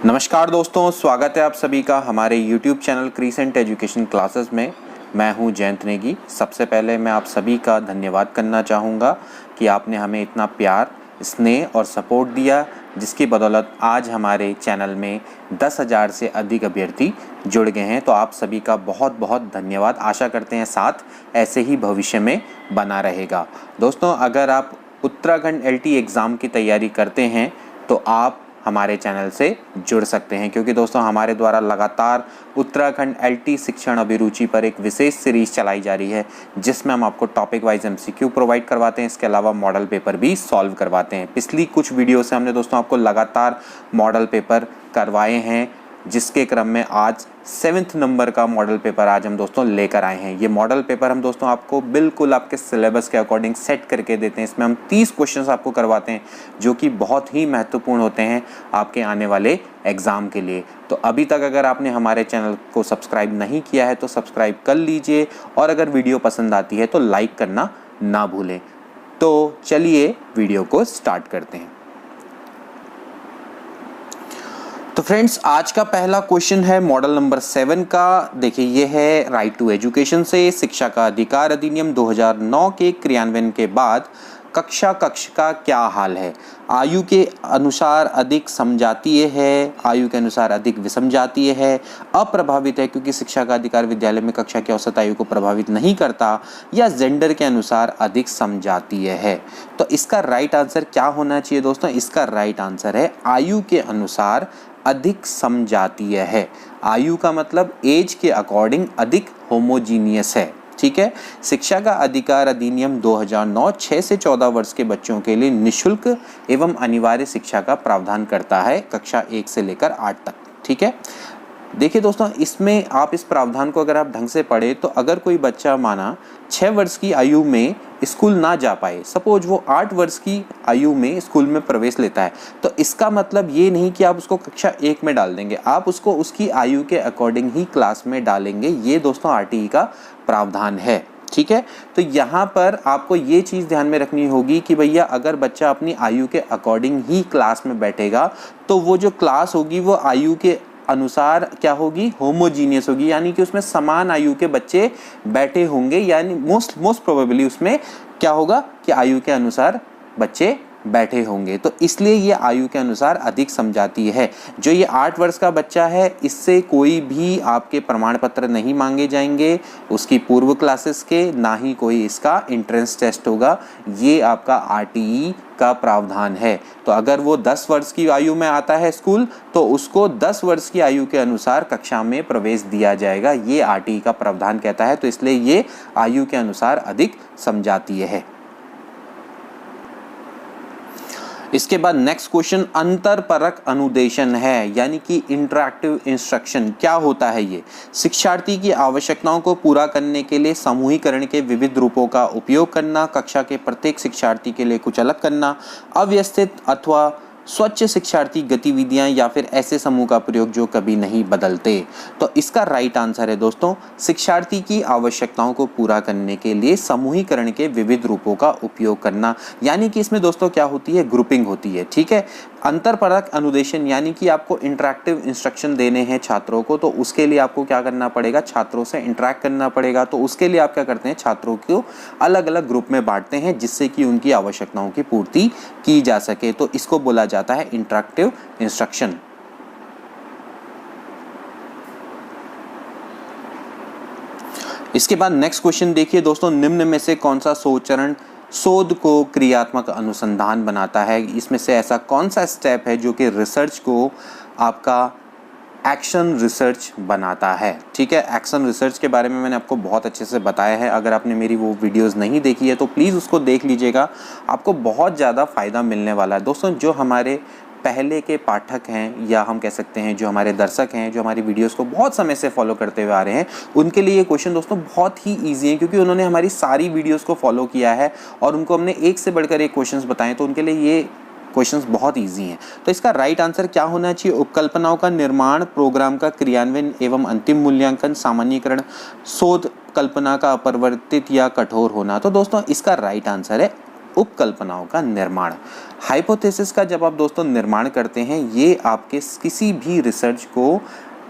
नमस्कार दोस्तों, स्वागत है आप सभी का हमारे YouTube channel crescent education classes में। मैं हूं जयंत नेगी। सबसे पहले मैं आप सभी का धन्यवाद करना चाहूँगा कि आपने हमें इतना प्यार, स्नेह और सपोर्ट दिया, जिसकी बदौलत आज हमारे चैनल में 10,000 से अधिक अभ्यर्थी जुड़ गए हैं। तो आप सभी का बहुत बहुत धन्यवाद। आशा करते हैं साथ ऐसे ही भविष्य में बना रहेगा। दोस्तों, अगर आप उत्तराखंड LT एग्ज़ाम की तैयारी करते हैं तो आप हमारे चैनल से जुड़ सकते हैं, क्योंकि दोस्तों हमारे द्वारा लगातार उत्तराखंड LT शिक्षण अभिरुचि पर एक विशेष सीरीज चलाई जा रही है, जिसमें हम आपको टॉपिक वाइज MCQ प्रोवाइड करवाते हैं। इसके अलावा मॉडल पेपर भी सॉल्व करवाते हैं। पिछली कुछ वीडियो से हमने दोस्तों आपको लगातार मॉडल पेपर करवाए हैं, जिसके क्रम में आज 7th नंबर का मॉडल पेपर आज हम दोस्तों लेकर आए हैं। ये मॉडल पेपर हम दोस्तों आपको बिल्कुल आपके सिलेबस के अकॉर्डिंग सेट करके देते हैं। इसमें हम 30 क्वेश्चंस आपको करवाते हैं, जो कि बहुत ही महत्वपूर्ण होते हैं आपके आने वाले एग्ज़ाम के लिए। तो अभी तक अगर आपने हमारे चैनल को सब्सक्राइब नहीं किया है तो सब्सक्राइब कर लीजिए, और अगर वीडियो पसंद आती है तो लाइक करना ना भूलें। तो चलिए वीडियो को स्टार्ट करते हैं। तो फ्रेंड्स, आज का पहला क्वेश्चन है मॉडल नंबर 7 का। देखिए, ये है राइट टू एजुकेशन से शिक्षा का अधिकार अधिनियम 2009 के क्रियान्वयन के बाद कक्षा कक्ष का क्या हाल है। आयु के अनुसार अधिक समजातीय है, आयु के अनुसार अधिक विषमजातीय है, अप्रभावित है क्योंकि शिक्षा का अधिकार विद्यालय में कक्षा की औसत आयु को प्रभावित नहीं करता, या जेंडर के अनुसार अधिक समजातीय है। तो इसका राइट आंसर क्या होना चाहिए दोस्तों? इसका राइट आंसर है आयु के अनुसार अधिक समजातीय है। आयु का मतलब एज के अकॉर्डिंग अधिक होमोजीनियस है। ठीक है। शिक्षा का अधिकार अधिनियम 2009 6 से 14 वर्ष के बच्चों के लिए निःशुल्क एवं अनिवार्य शिक्षा का प्रावधान करता है, कक्षा 1 से लेकर 8 तक। ठीक है। देखिए दोस्तों, इसमें आप इस प्रावधान को अगर आप ढंग से पढ़े तो अगर कोई बच्चा माना 6 वर्ष की आयु में स्कूल ना जा पाए, सपोज वो 8 वर्ष की आयु में स्कूल में प्रवेश लेता है, तो इसका मतलब ये नहीं कि आप उसको कक्षा 1 में डाल देंगे, आप उसको उसकी आयु के अकॉर्डिंग ही क्लास में डालेंगे। ये दोस्तों RTE का प्रावधान है। ठीक है। तो यहाँ पर आपको ये चीज़ ध्यान में रखनी होगी कि भैया अगर बच्चा अपनी आयु के अकॉर्डिंग ही क्लास में बैठेगा तो वो जो क्लास होगी वो आयु के अनुसार क्या होगी? होमोजीनियस होगी, यानी कि उसमें समान आयु के बच्चे बैठे होंगे, यानी मोस्ट प्रोबेबली उसमें क्या होगा कि आयु के अनुसार बच्चे बैठे होंगे। तो इसलिए ये आयु के अनुसार अधिक समझाती है। जो ये 8 वर्ष का बच्चा है, इससे कोई भी आपके प्रमाण पत्र नहीं मांगे जाएंगे, उसकी पूर्व क्लासेस के, ना ही कोई इसका एंट्रेंस टेस्ट होगा। ये आपका RTE का प्रावधान है। तो अगर वो 10 वर्ष की आयु में आता है स्कूल, तो उसको 10 वर्ष की आयु के अनुसार कक्षा में प्रवेश दिया जाएगा। ये RTE का प्रावधान कहता है। तो इसलिए ये आयु के अनुसार अधिक समझाती है। इसके बाद नेक्स्ट क्वेश्चन अंतरपरक अनुदेशन है, यानी कि इंटरैक्टिव इंस्ट्रक्शन। क्या होता है ये? शिक्षार्थी की आवश्यकताओं को पूरा करने के लिए समूहीकरण के विविध रूपों का उपयोग करना, कक्षा के प्रत्येक शिक्षार्थी के लिए कुछ अलग करना, अव्यवस्थित अथवा स्वच्छ शिक्षार्थी गतिविधियां, या फिर ऐसे समूह का प्रयोग जो कभी नहीं बदलते। तो इसका राइट आंसर है दोस्तों शिक्षार्थी की आवश्यकताओं को पूरा करने के लिए समूहीकरण के विविध रूपों का उपयोग करना, यानी कि इसमें दोस्तों क्या होती है? ग्रुपिंग होती है। ठीक है। अंतरपरक अनुदेशन यानी कि आपको इंटरैक्टिव इंस्ट्रक्शन देने हैं छात्रों को, तो उसके लिए आपको क्या करना पड़ेगा? छात्रों से इंटरैक्ट करना पड़ेगा। तो उसके लिए आप क्या करते हैं? छात्रों को अलग अलग ग्रुप में बांटते हैं, जिससे कि उनकी आवश्यकताओं की पूर्ति की जा सके। तो इसको बोला जाता है इंटरैक्टिव इंस्ट्रक्शन। इसके बाद नेक्स्ट क्वेश्चन देखिए दोस्तों, निम्न में से कौन सा चरण शोध को क्रियात्मक अनुसंधान बनाता है? इसमें से ऐसा कौन सा स्टेप है जो कि रिसर्च को आपका एक्शन रिसर्च बनाता है? ठीक है। एक्शन रिसर्च के बारे में मैंने आपको बहुत अच्छे से बताया है। अगर आपने मेरी वो वीडियोस नहीं देखी है तो प्लीज़ उसको देख लीजिएगा, आपको बहुत ज़्यादा फ़ायदा मिलने वाला है। दोस्तों, जो हमारे पहले के पाठक हैं, या हम कह सकते हैं जो हमारे दर्शक हैं, जो हमारी वीडियोस को बहुत समय से फॉलो करते हुए आ रहे हैं, उनके लिए ये क्वेश्चन दोस्तों बहुत ही ईजी है, क्योंकि उन्होंने हमारी सारी वीडियोस को फॉलो किया है और उनको हमने एक से बढ़कर एक क्वेश्चंस बताए, तो उनके लिए ये क्वेश्चंस बहुत इजी हैं। तो इसका राइट आंसर क्या होना चाहिए? उपकल्पनाओं का निर्माण, प्रोग्राम का क्रियान्वयन एवं अंतिम मूल्यांकन, सामान्यीकरण, शोध कल्पना का अपरिवर्तित या कठोर होना। तो दोस्तों इसका राइट आंसर है उपकल्पनाओं का निर्माण। हाइपोथेसिस का जब आप दोस्तों निर्माण करते हैं, ये आपके किसी भी रिसर्च को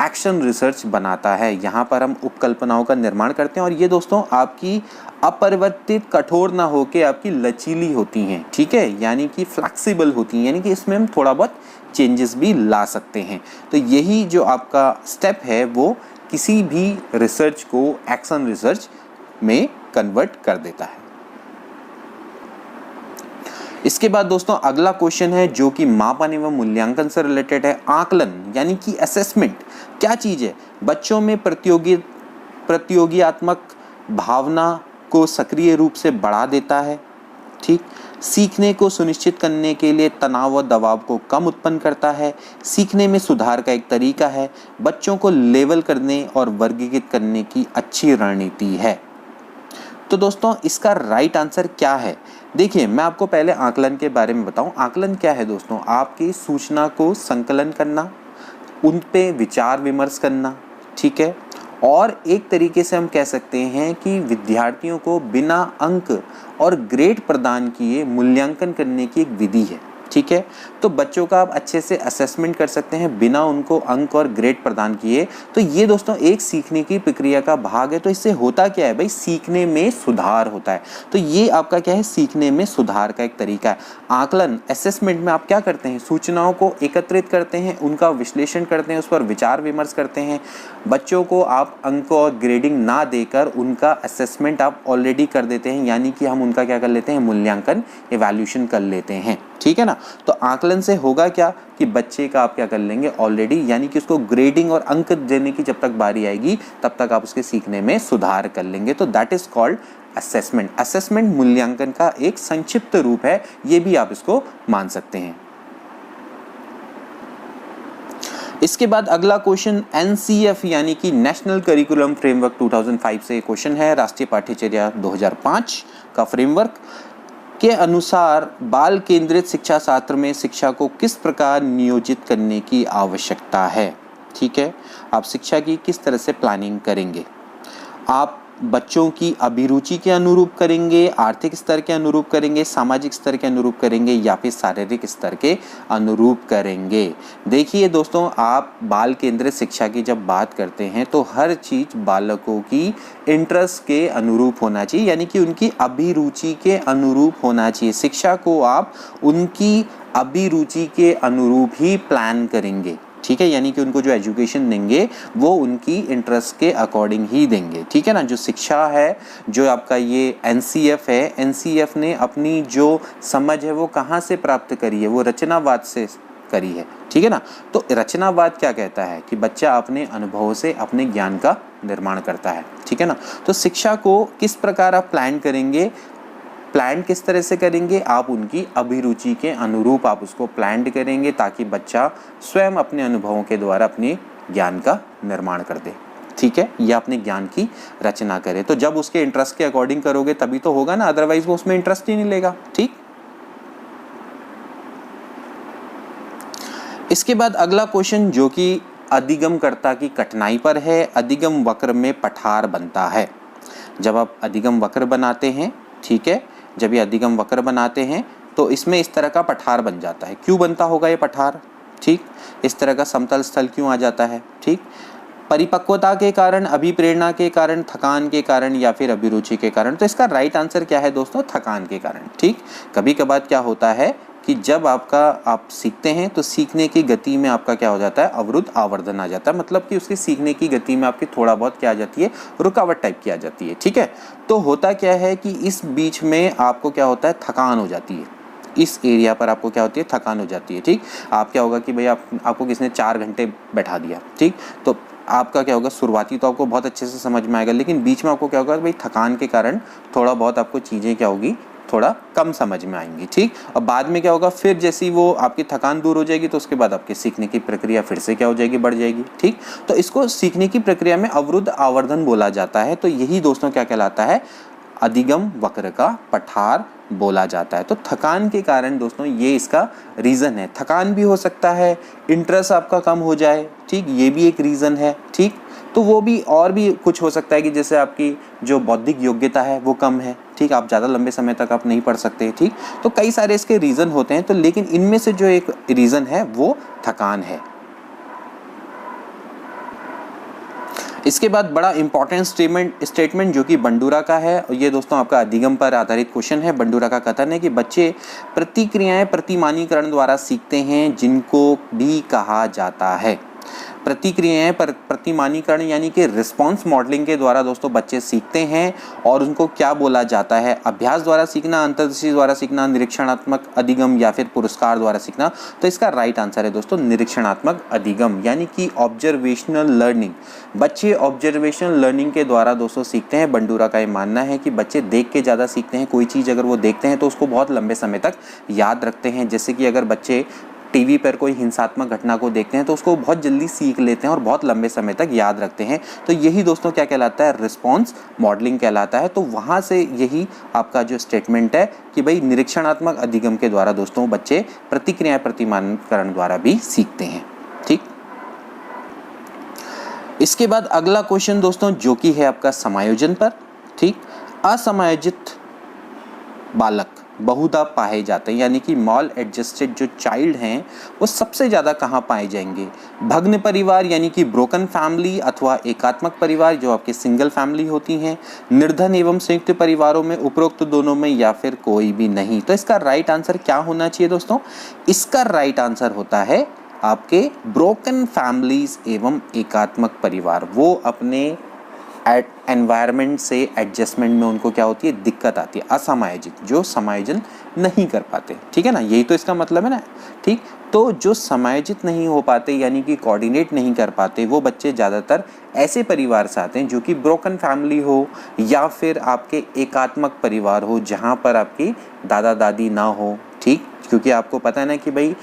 एक्शन रिसर्च बनाता है। यहाँ पर हम उपकल्पनाओं का निर्माण करते हैं और ये दोस्तों आपकी अपरिवर्तित, कठोर ना होके आपकी लचीली होती हैं, ठीक है, यानी कि फ्लेक्सिबल होती हैं, यानी कि इसमें हम थोड़ा बहुत चेंजेस भी ला सकते हैं। तो यही जो आपका स्टेप है वो किसी भी रिसर्च को एक्शन रिसर्च में कन्वर्ट कर देता है। इसके बाद दोस्तों अगला क्वेश्चन है जो कि मापन एवं मूल्यांकन से रिलेटेड है। आकलन यानी कि असेसमेंट क्या चीज है? बच्चों में प्रतियोगितात्मक भावना को सक्रिय रूप से बढ़ा देता है, ठीक। सीखने को सुनिश्चित करने के लिए तनाव व दबाव को कम उत्पन्न करता है। सीखने में सुधार का एक तरीका है। बच्चों को लेबल करने और वर्गीकृत करने की अच्छी रणनीति है। तो दोस्तों इसका राइट आंसर क्या है? देखिए, मैं आपको पहले आकलन के बारे में बताऊं। आकलन क्या है दोस्तों? आपकी सूचना को संकलन करना, उन पे विचार विमर्श करना, ठीक है। और एक तरीके से हम कह सकते हैं कि विद्यार्थियों को बिना अंक और ग्रेड प्रदान किए मूल्यांकन करने की एक विधि है, ठीक है। तो बच्चों का आप अच्छे से असेसमेंट कर सकते हैं बिना उनको अंक और ग्रेड प्रदान किए। तो ये दोस्तों एक सीखने की प्रक्रिया का भाग है। तो इससे होता क्या है भाई? सीखने में सुधार होता है। तो ये आपका क्या है? सीखने में सुधार का एक तरीका है। आकलन असेसमेंट में आप क्या करते हैं? सूचनाओं को एकत्रित करते हैं, उनका विश्लेषण करते हैं, उस पर विचार विमर्श करते हैं। बच्चों को आप अंक और ग्रेडिंग ना देकर उनका असेसमेंट आप ऑलरेडी कर देते हैं, यानी कि हम उनका क्या कर लेते हैं? मूल्यांकन, इवैल्यूएशन कर लेते हैं, ठीक है ना। तो आकलन से होगा क्या कि बच्चे का आप क्या कर लेंगे ऑलरेडी, यानी कि उसको ग्रेडिंग और अंक देने की जब तक बारी आएगी तब तक आप उसके सीखने में सुधार कर लेंगे। तो that is called assessment. Assessment मूल्यांकन का एक संक्षिप्त रूप है, ये भी आप इसको मान सकते हैं। इसके बाद अगला क्वेश्चन NCF यानी कि नेशनल करिकुलम फ्रेमवर्क 2005 से क्वेश्चन है। राष्ट्रीय पाठ्यचर्या 2005 का फ्रेमवर्क के अनुसार बाल केंद्रित शिक्षा शास्त्र में शिक्षा को किस प्रकार नियोजित करने की आवश्यकता है, ठीक है। आप शिक्षा की किस तरह से प्लानिंग करेंगे? आप बच्चों की अभिरुचि के अनुरूप करेंगे, आर्थिक स्तर के अनुरूप करेंगे, सामाजिक स्तर के अनुरूप करेंगे या फिर शारीरिक स्तर के अनुरूप करेंगे? देखिए दोस्तों, आप बाल केंद्रित शिक्षा की जब बात करते हैं तो हर चीज़ बालकों की इंटरेस्ट के अनुरूप होना चाहिए, यानी कि उनकी अभिरुचि के अनुरूप होना चाहिए। शिक्षा को आप उनकी अभिरुचि के अनुरूप ही प्लान करेंगे, ठीक है, यानी कि उनको जो एजुकेशन देंगे वो उनकी इंटरेस्ट के अकॉर्डिंग ही देंगे, ठीक है ना। जो शिक्षा है, जो आपका ये NCF है, NCF ने अपनी जो समझ है वो कहाँ से प्राप्त करी है? वो रचनावाद से करी है, ठीक है ना। तो रचनावाद क्या कहता है कि बच्चा अपने अनुभवों से अपने ज्ञान का निर्माण करता है, ठीक है ना। तो शिक्षा को किस प्रकार आप प्लान करेंगे? प्लान किस तरह से करेंगे? आप उनकी अभिरुचि के अनुरूप आप उसको प्लान करेंगे ताकि बच्चा स्वयं अपने अनुभवों के द्वारा अपने ज्ञान का निर्माण कर दे, ठीक है, या अपने ज्ञान की रचना करे। तो जब उसके इंटरेस्ट के अकॉर्डिंग करोगे तभी तो होगा ना, अदरवाइज वो उसमें इंटरेस्ट ही नहीं लेगा, ठीक। इसके बाद अगला क्वेश्चन जो कि अधिगमकर्ता की कठिनाई पर है। अधिगम वक्र में पठार बनता है। जब आप अधिगम वक्र बनाते हैं, ठीक है, जब ये अधिगम वक्र बनाते हैं तो इसमें इस तरह का पठार बन जाता है। क्यों बनता होगा ये पठार? ठीक, इस तरह का समतल स्थल क्यों आ जाता है? ठीक, परिपक्वता के कारण, अभिप्रेरणा के कारण, थकान के कारण या फिर अभिरुचि के कारण। तो इसका राइट आंसर क्या है दोस्तों? थकान के कारण, ठीक। कभी कभार क्या होता है कि जब आप सीखते हैं तो सीखने की गति में आपका क्या हो जाता है? अवरुद्ध आवर्धन आ जाता है, मतलब कि उसकी सीखने की गति में आपकी थोड़ा बहुत क्या आ जाती है? रुकावट टाइप की आ जाती है, ठीक है। तो होता क्या है कि इस बीच में आपको क्या होता है? थकान हो जाती है। इस एरिया पर आपको क्या होती है? थकान हो जाती है, ठीक। आप क्या होगा कि भाई आपको किसने 4 घंटे बैठा दिया, ठीक, तो आपका क्या होगा? शुरुआती तो आपको बहुत अच्छे से समझ में आएगा, लेकिन बीच में आपको क्या होगा? भाई थकान के कारण थोड़ा बहुत आपको चीज़ें क्या होगी? थोड़ा कम समझ में आएंगी, ठीक। और बाद में क्या होगा? फिर जैसी वो आपकी थकान दूर हो जाएगी तो उसके बाद आपके सीखने की प्रक्रिया फिर से क्या हो जाएगी? बढ़ जाएगी, ठीक। तो इसको सीखने की प्रक्रिया में अवरुद्ध आवर्धन बोला जाता है। तो यही दोस्तों क्या कहलाता है? अधिगम वक्र का पठार बोला जाता है। तो थकान के कारण दोस्तों ये इसका रीज़न है। थकान भी हो सकता है, इंटरेस्ट आपका कम हो जाए, ठीक, ये भी एक रीज़न है, ठीक। तो वो भी और भी कुछ हो सकता है कि जैसे आपकी जो बौद्धिक योग्यता है वो कम है, ठीक, आप ज़्यादा लंबे समय तक आप नहीं पढ़ सकते, ठीक। तो कई सारे इसके रीज़न होते हैं, तो लेकिन इनमें से जो एक रीज़न है वो थकान है। इसके बाद बड़ा इंपॉर्टेंट स्टेटमेंट जो कि बंडूरा का है, ये दोस्तों आपका अधिगम पर आधारित क्वेश्चन है। बंडूरा का कथन है कि बच्चे प्रतिक्रियाएं प्रतिमानीकरण द्वारा सीखते हैं, जिनको भी कहा जाता है। प्रतिक्रियाएं प्रतिमानीकरण यानी कि रिस्पॉन्स मॉडलिंग के द्वारा दोस्तों बच्चे सीखते हैं, और उनको क्या बोला जाता है? अभ्यास द्वारा सीखना, अंतर्दृष्टि द्वारा सीखना, निरीक्षणात्मक अधिगम या फिर पुरस्कार द्वारा सीखना। तो इसका राइट आंसर है दोस्तों निरीक्षणात्मक अधिगम, यानी कि ऑब्जर्वेशनल लर्निंग। बच्चे ऑब्जर्वेशनल लर्निंग के द्वारा दोस्तों सीखते हैं। बंडूरा का ये मानना है कि बच्चे देख के ज़्यादा सीखते हैं। कोई चीज़ अगर वो देखते हैं तो उसको बहुत लंबे समय तक याद रखते हैं। जैसे कि अगर बच्चे टीवी पर कोई हिंसात्मक घटना को देखते हैं तो उसको बहुत जल्दी सीख लेते हैं और बहुत लंबे समय तक याद रखते हैं। तो यही दोस्तों क्या कहलाता है? रिस्पॉन्स मॉडलिंग कहलाता है। तो वहाँ से यही आपका जो स्टेटमेंट है कि भाई निरीक्षणात्मक अधिगम के द्वारा दोस्तों बच्चे प्रतिक्रिया प्रतिमानीकरण द्वारा भी सीखते हैं, ठीक। इसके बाद अगला क्वेश्चन दोस्तों जो कि है आपका समायोजन पर, ठीक। असमायोजित बालक बहुधा पाए जाते हैं, यानी कि मॉल एडजस्टेड जो चाइल्ड हैं वो सबसे ज़्यादा कहाँ पाए जाएंगे? भग्न परिवार यानी कि ब्रोकन फैमिली, अथवा एकात्मक परिवार जो आपके सिंगल फैमिली होती हैं, निर्धन एवं संयुक्त परिवारों में, उपरोक्त दोनों में, या फिर कोई भी नहीं। तो इसका राइट आंसर क्या होना चाहिए दोस्तों? इसका राइट आंसर होता है आपके ब्रोकन फैमिलीज एवं एकात्मक परिवार। वो अपने एनवायरनमेंट से एडजस्टमेंट में उनको क्या होती है? दिक्कत आती है। असमायोजित जो समायोजन नहीं कर पाते, ठीक है ना, यही तो इसका मतलब है ना, ठीक। तो जो समायोजित नहीं हो पाते यानी कि कोऑर्डिनेट नहीं कर पाते, वो बच्चे ज़्यादातर ऐसे परिवार से आते हैं जो कि ब्रोकन फैमिली हो या फिर आपके एकात्मक परिवार हो, जहाँ पर आपकी दादा दादी ना हो, ठीक। क्योंकि आपको पता है ना कि भाई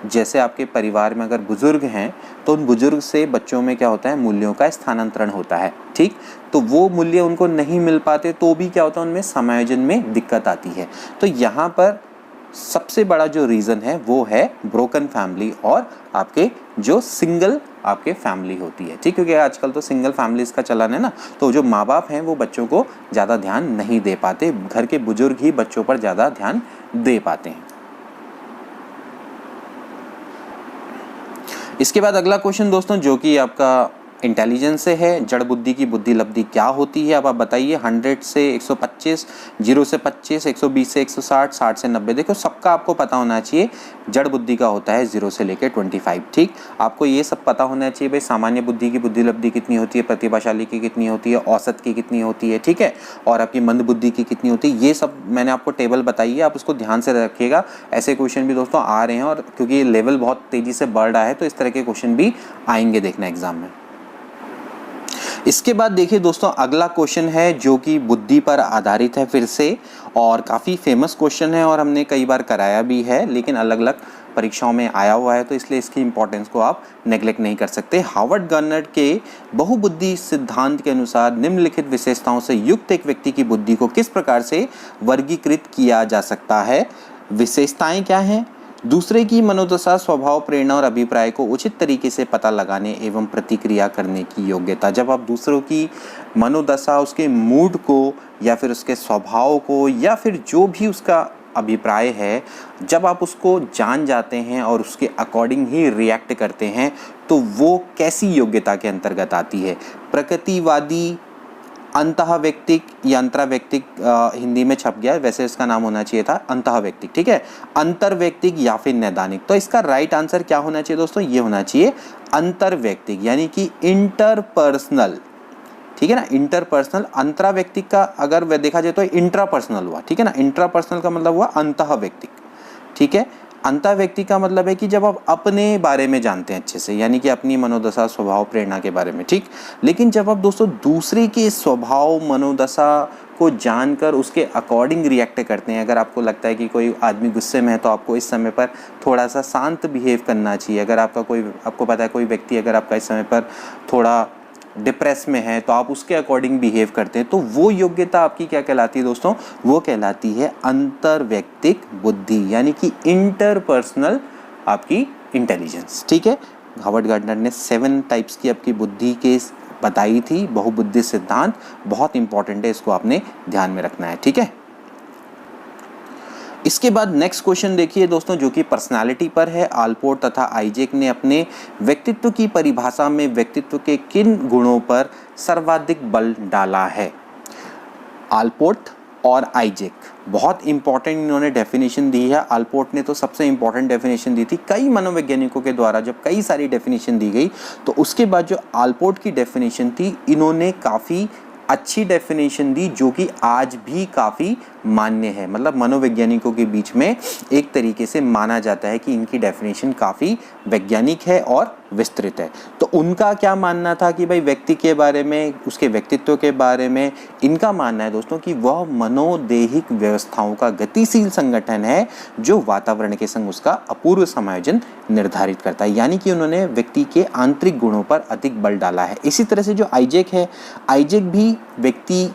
जैसे आपके परिवार में अगर बुजुर्ग हैं तो उन बुजुर्ग से बच्चों में क्या होता है? मूल्यों का स्थानांतरण होता है, ठीक। तो वो मूल्य उनको नहीं मिल पाते तो भी क्या होता है? उनमें समायोजन में दिक्कत आती है। तो यहाँ पर सबसे बड़ा जो रीज़न है वो है ब्रोकन फैमिली और आपके जो सिंगल आपके फैमिली होती है, ठीक। क्योंकि आजकल तो सिंगल फैमिलीज का चलन है ना, तो जो माँ बाप हैं वो बच्चों को ज़्यादा ध्यान नहीं दे पाते, घर के बुजुर्ग ही बच्चों पर ज़्यादा ध्यान दे पाते हैं। इसके बाद अगला क्वेश्चन दोस्तों जो कि आपका इंटेलिजेंस से है। जड़ बुद्धि की बुद्धि लब्धि क्या होती है? अब आप बताइए। 100 से 125, 0 से 25, 120 से 160, 60 से 90। देखो सबका आपको पता होना चाहिए। जड़ बुद्धि का होता है 0 से लेकर 25, ठीक। आपको ये सब पता होना चाहिए भाई सामान्य बुद्धि की बुद्धि लब्धि कितनी होती है, प्रतिभाशाली की कितनी होती है, औसत की कितनी होती है, ठीक है, और आपकी मंद बुद्धि की कितनी होती है। ये सब मैंने आपको टेबल बताई है, आप उसको ध्यान से रखिएगा। ऐसे क्वेश्चन भी दोस्तों आ रहे हैं, और क्योंकि लेवल बहुत तेज़ी से बढ़ रहा है तो इस तरह के क्वेश्चन भी आएंगे देखना एग्जाम में। इसके बाद देखिए दोस्तों अगला क्वेश्चन है जो कि बुद्धि पर आधारित है फिर से, और काफ़ी फेमस क्वेश्चन है और हमने कई बार कराया भी है, लेकिन अलग अलग परीक्षाओं में आया हुआ है, तो इसलिए इसकी इंपॉर्टेंस को आप नेग्लेक्ट नहीं कर सकते। हार्वर्ड गार्नर के बहुबुद्धि सिद्धांत के अनुसार निम्नलिखित विशेषताओं से युक्त एक व्यक्ति की बुद्धि को किस प्रकार से वर्गीकृत किया जा सकता है? विशेषताएं क्या हैं? दूसरे की मनोदशा, स्वभाव, प्रेरणा और अभिप्राय को उचित तरीके से पता लगाने एवं प्रतिक्रिया करने की योग्यता। जब आप दूसरों की मनोदशा, उसके मूड को या फिर उसके स्वभाव को या फिर जो भी उसका अभिप्राय है, जब आप उसको जान जाते हैं और उसके अकॉर्डिंग ही रिएक्ट करते हैं, तो वो कैसी योग्यता के अंतर्गत आती है? प्रकृतिवादी, अंतःवैयक्तिक या अंतर्वैयक्तिक, हिंदी में छप गया, वैसे इसका नाम होना चाहिए था अंतःवैयक्तिक, ठीक है, अंतर्वैयक्तिक या फिर नैदानिक। तो इसका राइट आंसर क्या होना चाहिए दोस्तों? ये होना चाहिए अंतर्वैयक्तिक, यानी कि इंटरपर्सनल, ठीक है ना, इंटरपर्सनल। अंतरावैयक्तिक का अगर वह देखा जाए तो इंट्रापर्सनल हुआ, ठीक है ना, इंट्रापर्सनल का मतलब हुआ अंतःवैयक्तिक, ठीक है। अंतःव्यक्ति का मतलब है कि जब आप अपने बारे में जानते हैं अच्छे से, यानी कि अपनी मनोदशा, स्वभाव, प्रेरणा के बारे में, ठीक। लेकिन जब आप दोस्तों दूसरे के स्वभाव, मनोदशा को जानकर उसके अकॉर्डिंग रिएक्ट करते हैं, अगर आपको लगता है कि कोई आदमी गुस्से में है तो आपको इस समय पर थोड़ा सा शांत बिहेव करना चाहिए। अगर आपको पता है कोई व्यक्ति अगर आपका इस समय पर थोड़ा डिप्रेस में है तो आप उसके अकॉर्डिंग बिहेव करते हैं, तो वो योग्यता आपकी क्या कहलाती है दोस्तों? वो कहलाती है अंतर्वैयक्तिक बुद्धि, यानी कि इंटरपर्सनल आपकी इंटेलिजेंस। ठीक है, हावर्ड गार्डनर ने 7 टाइप्स की आपकी बुद्धि के बताई थी, बहुबुद्धि सिद्धांत बहुत इंपॉर्टेंट है, इसको आपने ध्यान में रखना है। ठीक है, इसके बाद नेक्स्ट क्वेश्चन देखिए दोस्तों, जो कि पर्सनालिटी पर है। आलपोर्ट तथा आइजैक ने अपने व्यक्तित्व की परिभाषा में व्यक्तित्व के किन गुणों पर सर्वाधिक बल डाला है? आलपोर्ट और आइजैक, बहुत इंपॉर्टेंट इन्होंने डेफिनेशन दी है। आलपोर्ट ने तो सबसे इंपॉर्टेंट डेफिनेशन दी थी, कई मनोवैज्ञानिकों के द्वारा जब कई सारी डेफिनेशन दी गई तो उसके बाद जो आलपोर्ट की डेफिनेशन थी, इन्होंने काफ़ी अच्छी डेफिनेशन दी जो कि आज भी काफ़ी मान्य है। मतलब मनोवैज्ञानिकों के बीच में एक तरीके से माना जाता है कि इनकी डेफिनेशन काफ़ी वैज्ञानिक है और विस्तृत है। तो उनका क्या मानना था कि भाई व्यक्ति के बारे में, उसके व्यक्तित्व के बारे में इनका मानना है दोस्तों कि वह मनोदेहिक व्यवस्थाओं का गतिशील संगठन है जो वातावरण के संग उसका अपूर्व समायोजन निर्धारित करता है। यानी कि उन्होंने व्यक्ति के आंतरिक गुणों पर अधिक बल डाला है। इसी तरह से जो आइजैक है, आइजैक भी व्यक्ति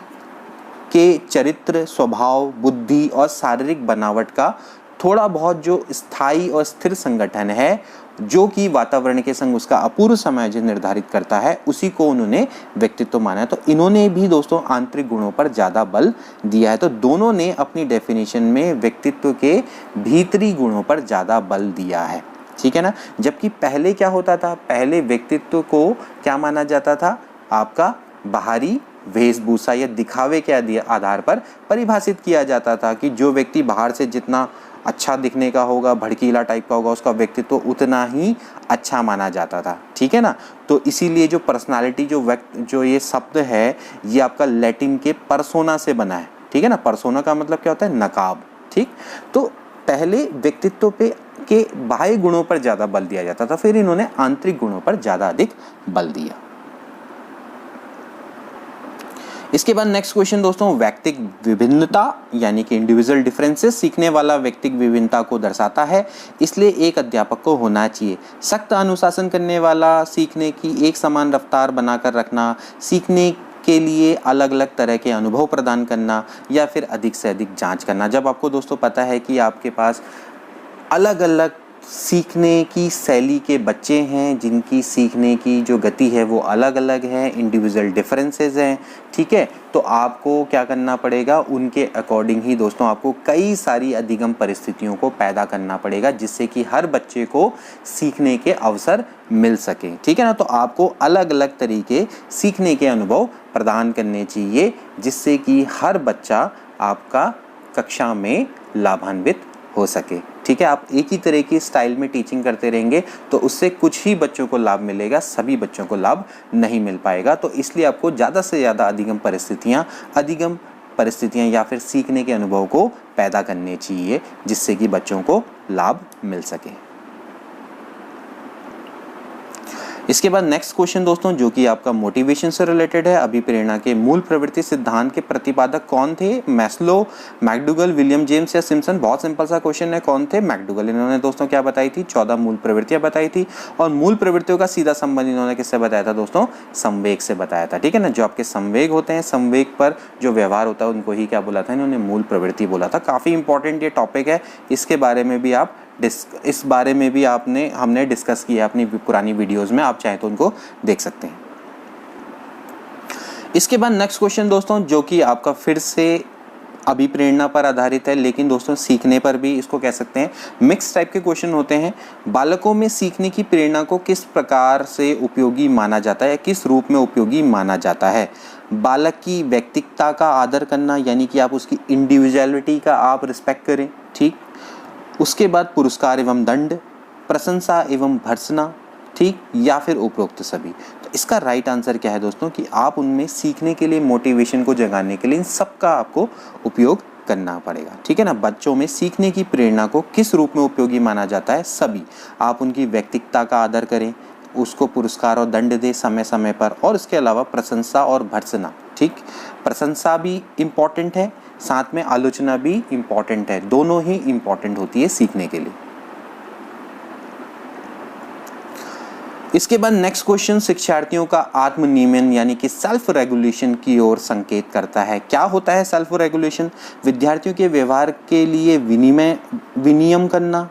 के चरित्र, स्वभाव, बुद्धि और शारीरिक बनावट का थोड़ा बहुत जो स्थायी और स्थिर संगठन है जो कि वातावरण के संग उसका अपूर्व समायोजन निर्धारित करता है, उसी को उन्होंने व्यक्तित्व माना है। तो इन्होंने भी दोस्तों आंतरिक गुणों पर ज़्यादा बल दिया है। तो दोनों ने अपनी डेफिनेशन में व्यक्तित्व के भीतरी गुणों पर ज़्यादा बल दिया है। ठीक है ना, जबकि पहले क्या होता था? पहले व्यक्तित्व को क्या माना जाता था? आपका बाहरी वेशभूषा या दिखावे के आधार पर परिभाषित किया जाता था कि जो व्यक्ति बाहर से जितना अच्छा दिखने का होगा, भड़कीला टाइप का होगा, उसका व्यक्तित्व उतना ही अच्छा माना जाता था। ठीक है ना, तो इसीलिए जो पर्सनालिटी जो ये शब्द है, ये आपका लैटिन के पर्सोना से बना है। ठीक है ना, पर्सोना का मतलब क्या होता है? नकाब। ठीक, तो पहले व्यक्तित्व पे के बाह्य गुणों पर ज़्यादा बल दिया जाता था, फिर इन्होंने आंतरिक गुणों पर ज़्यादा अधिक बल दिया। इसके बाद नेक्स्ट क्वेश्चन दोस्तों, व्यक्तिक विभिन्नता यानी कि इंडिविजुअल डिफरेंसेस सीखने वाला व्यक्तिक विभिन्नता को दर्शाता है, इसलिए एक अध्यापक को होना चाहिए सख्त अनुशासन करने वाला, सीखने की एक समान रफ्तार बनाकर रखना, सीखने के लिए अलग अलग तरह के अनुभव प्रदान करना या फिर अधिक से अधिक जांच करना। जब आपको दोस्तों पता है कि आपके पास अलग अलग सीखने की शैली के बच्चे हैं जिनकी सीखने की जो गति है वो अलग अलग है, इंडिविजुअल डिफरेंसेस हैं। ठीक है, तो आपको क्या करना पड़ेगा? उनके अकॉर्डिंग ही दोस्तों आपको कई सारी अधिगम परिस्थितियों को पैदा करना पड़ेगा जिससे कि हर बच्चे को सीखने के अवसर मिल सके। ठीक है ना, तो आपको अलग अलग तरीके सीखने के अनुभव प्रदान करने चाहिए जिससे कि हर बच्चा आपका कक्षा में लाभान्वित हो सके। ठीक है, आप एक ही तरह की स्टाइल में टीचिंग करते रहेंगे तो उससे कुछ ही बच्चों को लाभ मिलेगा, सभी बच्चों को लाभ नहीं मिल पाएगा। तो इसलिए आपको ज़्यादा से ज़्यादा अधिगम परिस्थितियाँ या फिर सीखने के अनुभव को पैदा करने चाहिए जिससे कि बच्चों को लाभ मिल सके। इसके बाद नेक्स्ट क्वेश्चन दोस्तों, जो कि आपका मोटिवेशन से रिलेटेड है। अभिप्रेरणा के मूल प्रवृत्ति सिद्धांत के प्रतिपादक कौन थे? मैस्लो, मैकडूगल, विलियम जेम्स या सिम्पसन? बहुत सिंपल सा क्वेश्चन है, कौन थे? मैकडूगल। इन्होंने दोस्तों क्या बताई थी? 14 मूल प्रवृत्तियां बताई थी और मूल प्रवृत्तियों का सीधा संबंध इन्होंने किससे बताया था दोस्तों? संवेग से बताया था। ठीक है ना, जो आपके संवेग होते हैं, संवेग पर जो व्यवहार होता है उनको ही क्या बोला था? इन्होंने मूल प्रवृत्ति बोला था। काफ़ी इंपॉर्टेंट ये टॉपिक है, इसके बारे में भी हमने डिस्कस किया अपनी पुरानी वीडियोस में, आप चाहें तो उनको देख सकते हैं। इसके बाद नेक्स्ट क्वेश्चन दोस्तों, जो कि आपका फिर से अभिप्रेरणा पर आधारित है लेकिन दोस्तों सीखने पर भी इसको कह सकते हैं। मिक्स टाइप के क्वेश्चन होते हैं। बालकों में सीखने की प्रेरणा को किस प्रकार से उपयोगी माना जाता है, किस रूप में उपयोगी माना जाता है? बालक की व्यक्तित्वता का आदर करना, यानी कि आप उसकी इंडिविजुअलिटी का आप रिस्पेक्ट करें। ठीक, उसके बाद पुरस्कार एवं दंड, प्रशंसा एवं भर्त्सना, ठीक, या फिर उपरोक्त सभी। तो इसका राइट आंसर क्या है दोस्तों? कि आप उनमें सीखने के लिए, मोटिवेशन को जगाने के लिए इन सब का आपको उपयोग करना पड़ेगा। ठीक है ना, बच्चों में सीखने की प्रेरणा को किस रूप में उपयोगी माना जाता है? सभी। आप उनकी व्यक्तित्वता का आदर करें, उसको पुरस्कार और दंड दें समय समय पर, और इसके अलावा प्रशंसा और भर्त्सना। ठीक, प्रशंसा भी इम्पॉर्टेंट है, साथ में आलोचना भी इम्पॉर्टेंट है, दोनों ही इम्पॉर्टेंट होती है सीखने के लिए। इसके बाद नेक्स्ट क्वेश्चन शिक्षार्थियों का आत्मनियमन यानी कि सेल्फ रेगुलेशन की ओर संकेत करता है। क्या होता है सेल्फ रेगुलेशन? विद्यार्थियों के व्यवहार के लिए विनियम करना,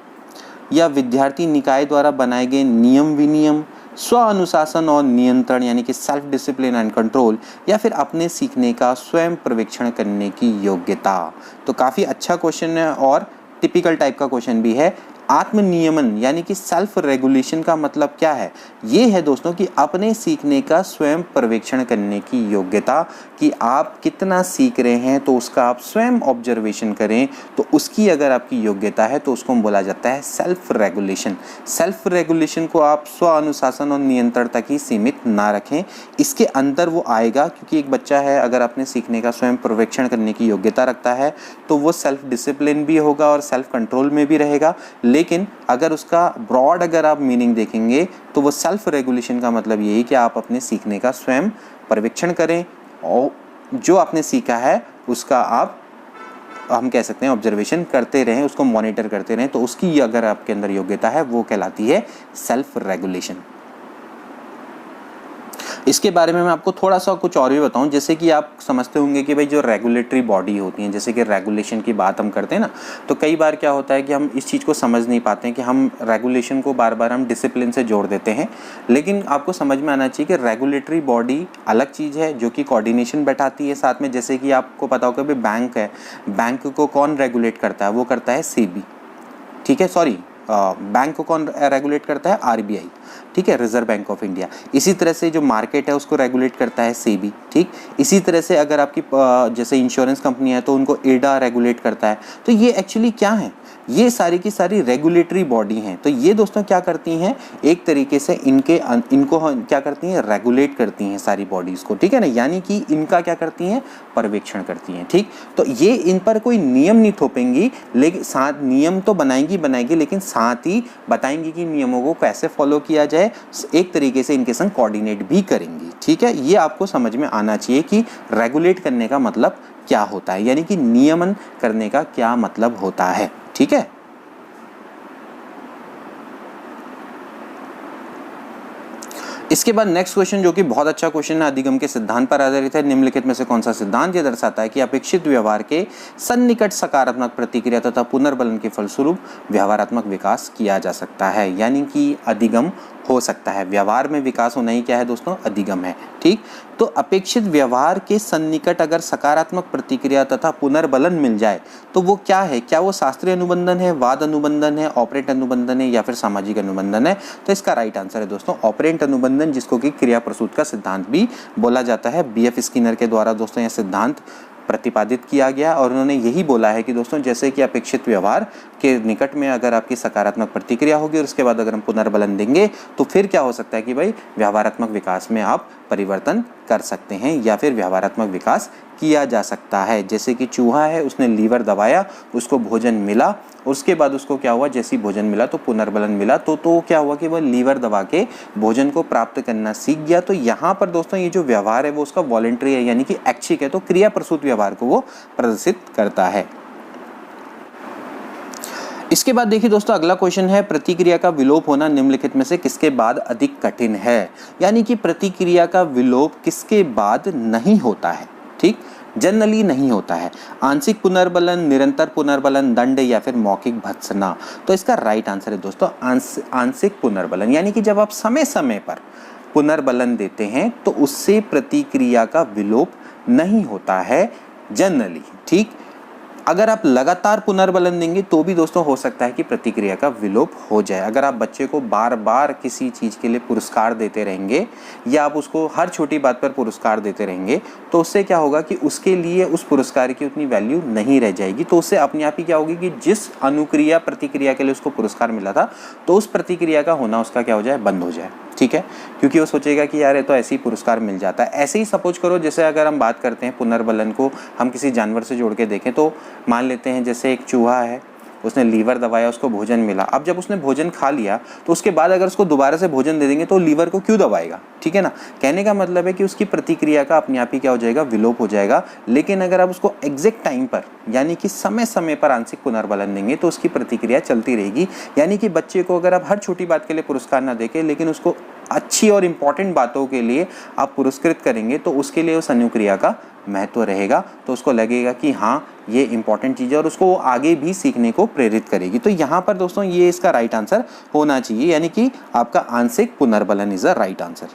या विद्यार्थी निकाय द्वारा बनाए गए नियम विनियम, स्व अनुशासन और नियंत्रण यानी कि सेल्फ डिसिप्लिन एंड कंट्रोल, या फिर अपने सीखने का स्वयं पर्यवेक्षण करने की योग्यता। तो काफ़ी अच्छा क्वेश्चन है और टिपिकल टाइप का क्वेश्चन भी है। आत्मनियमन यानी कि सेल्फ रेगुलेशन का मतलब क्या है? ये है दोस्तों कि अपने सीखने का स्वयं पर्यवेक्षण करने की योग्यता, कि आप कितना सीख रहे हैं तो उसका आप स्वयं ऑब्जर्वेशन करें, तो उसकी अगर आपकी योग्यता है तो उसको बोला जाता है सेल्फ रेगुलेशन। सेल्फ रेगुलेशन को आप स्व अनुशासन और नियंत्रण तक ही सीमित ना रखें, इसके अंदर वो आएगा, क्योंकि एक बच्चा है अगर अपने सीखने का स्वयं पर्यवेक्षण करने की योग्यता रखता है तो वो सेल्फ डिसिप्लिन भी होगा और सेल्फ कंट्रोल में भी रहेगा। लेकिन अगर उसका ब्रॉड अगर आप मीनिंग देखेंगे तो वो सेल्फ रेगुलेशन का मतलब यही कि आप अपने सीखने का स्वयं पर्यवेक्षण करें और जो आपने सीखा है उसका आप, हम कह सकते हैं, ऑब्जर्वेशन करते रहें, उसको मॉनिटर करते रहें, तो उसकी अगर आपके अंदर योग्यता है वो कहलाती है सेल्फ रेगुलेशन। इसके बारे में मैं आपको थोड़ा सा कुछ और भी बताऊं, जैसे कि आप समझते होंगे कि भाई जो रेगुलेटरी बॉडी होती हैं, जैसे कि रेगुलेशन की बात हम करते हैं ना, तो कई बार क्या होता है कि हम इस चीज़ को समझ नहीं पाते हैं कि हम रेगुलेशन को बार बार हम डिसिप्लिन से जोड़ देते हैं। लेकिन आपको समझ में आना चाहिए कि रेगुलेटरी बॉडी अलग चीज़ है जो कि कोऑर्डिनेशन बैठाती है साथ में। जैसे कि आपको पता होगा कि बैंक है, बैंक को कौन रेगुलेट करता है? वो करता है सेबी, ठीक है, सॉरी, बैंक को कौन रेगुलेट करता है? आरबीआई, ठीक है, रिजर्व बैंक ऑफ इंडिया। इसी तरह से जो मार्केट है उसको रेगुलेट करता है सेबी, ठीक। इसी तरह से अगर आपकी जैसे इंश्योरेंस कंपनी है तो उनको एडा रेगुलेट करता है। तो ये एक्चुअली क्या है? ये सारी की सारी रेगुलेटरी बॉडी हैं। तो ये दोस्तों क्या करती हैं? एक तरीके से इनको क्या करती हैं? रेगुलेट करती हैं सारी बॉडीज़ को, ठीक है ना, यानी कि इनका क्या करती हैं? पर्यवेक्षण करती हैं, ठीक। तो ये इन पर कोई नियम नहीं थोपेंगी, लेकिन साथ नियम तो बनाएंगी, लेकिन साथ ही बताएंगी कि नियमों को कैसे फॉलो किया जाए, एक तरीके से इनके संग कोऑर्डिनेट भी करेंगी, ठीक है। ये आपको समझ में आना चाहिए कि रेगुलेट करने का मतलब क्या होता है, यानी कि नियमन करने का क्या मतलब होता है, ठीक है। इसके बाद नेक्स्ट क्वेश्चन जो कि बहुत अच्छा क्वेश्चन है, अधिगम के सिद्धांत पर आधारित है। निम्नलिखित में से कौन सा सिद्धांत ये दर्शाता है कि अपेक्षित व्यवहार के सन्निकट सकारात्मक प्रतिक्रिया तथा पुनर्बलन के फलस्वरूप व्यवहारात्मक विकास किया जा सकता है, यानी कि अधिगम हो सकता है। व्यवहार में विकास होना ही क्या है दोस्तों? अधिगम है, ठीक। तो अपेक्षित व्यवहार के सन्निकट अगर सकारात्मक प्रतिक्रिया तथा पुनर्बलन मिल जाए तो वो क्या है? क्या वो शास्त्रीय अनुबंधन है, वाद अनुबंधन है, ऑपरेंट अनुबंधन है, या फिर सामाजिक अनुबंधन है? तो इसका राइट आंसर है दोस्तों ऑपरेंट अनुबंधन, जिसको कि क्रिया प्रसूत का सिद्धांत भी बोला जाता है। बीएफ स्किनर के द्वारा दोस्तों यह सिद्धांत प्रतिपादित किया गया और उन्होंने यही बोला है कि दोस्तों जैसे कि अपेक्षित व्यवहार के निकट में अगर आपकी सकारात्मक प्रतिक्रिया होगी और उसके बाद अगर हम पुनर्बलन देंगे तो फिर क्या हो सकता है कि भाई व्यवहारात्मक विकास में आप परिवर्तन कर सकते हैं या फिर व्यवहारात्मक विकास किया जा सकता है। जैसे कि चूहा है, उसने लीवर दबाया, उसको भोजन मिला, उसके बाद उसको क्या हुआ? जैसे ही भोजन मिला तो पुनर्बलन मिला, तो क्या हुआ कि वह लीवर दबा के भोजन को प्राप्त करना सीख गया। तो यहाँ पर दोस्तों ये जो व्यवहार है वो उसका वॉलेंट्री है, यानी कि ऐच्छिक है, तो क्रिया प्रसूत व्यवहार को वो प्रदर्शित करता है। इसके बाद देखिए दोस्तों अगला क्वेश्चन है, प्रतिक्रिया का विलोप होना निम्नलिखित में से किसके बाद अधिक कठिन है? यानी कि प्रतिक्रिया का विलोप किसके बाद नहीं होता है, ठीक, जनरली नहीं होता है। आंशिक पुनर्बलन, निरंतर पुनर्बलन, दंड, या फिर मौखिक भत्सना? तो इसका राइट आंसर है दोस्तों आंशिक पुनर्बलन, यानी कि जब आप समय समय पर पुनर्बलन देते हैं तो उससे प्रतिक्रिया का विलोप नहीं होता है जनरली, ठीक। अगर आप लगातार पुनर्बलन देंगे तो भी दोस्तों हो सकता है कि प्रतिक्रिया का विलोप हो जाए। अगर आप बच्चे को बार बार किसी चीज़ के लिए पुरस्कार देते रहेंगे या आप उसको हर छोटी बात पर पुरस्कार देते रहेंगे तो उससे क्या होगा कि उसके लिए उस पुरस्कार की उतनी वैल्यू नहीं रह जाएगी। तो उससे अपने आप ही क्या होगी कि जिस अनुक्रिया प्रतिक्रिया के लिए उसको पुरस्कार मिला था तो उस प्रतिक्रिया का होना उसका क्या हो जाए? बंद हो जाए, ठीक है, क्योंकि वो सोचेगा कि यार ये तो ऐसे ही पुरस्कार मिल जाता है। ऐसे ही सपोज करो, जैसे अगर हम बात करते हैं पुनर्बलन को हम किसी जानवर से जोड़ के देखें तो मान लेते हैं जैसे एक चूहा है, उसने लीवर दबाया, उसको भोजन मिला। अब जब उसने भोजन खा लिया तो उसके बाद अगर उसको दोबारा से भोजन दे देंगे तो लीवर को क्यों दबाएगा, ठीक है ना। कहने का मतलब है कि उसकी प्रतिक्रिया का अपने आप ही क्या हो जाएगा, विलोप हो जाएगा। लेकिन अगर आप उसको एग्जैक्ट टाइम पर यानी कि समय समय पर आंशिक पुनर्बलन देंगे तो उसकी प्रतिक्रिया चलती रहेगी। यानी कि बच्चे को अगर आप हर छोटी बात के लिए पुरस्कार ना देके लेकिन उसको अच्छी और इम्पॉर्टेंट बातों के लिए आप पुरस्कृत करेंगे तो उसके लिए उस अनुक्रिया का महत्व रहेगा। तो उसको लगेगा कि हाँ ये इंपॉर्टेंट चीज़ है और उसको वो आगे भी सीखने को प्रेरित करेगी। तो यहाँ पर दोस्तों ये इसका राइट आंसर होना चाहिए, यानी कि आपका आंशिक पुनर्बलन इज द राइट आंसर।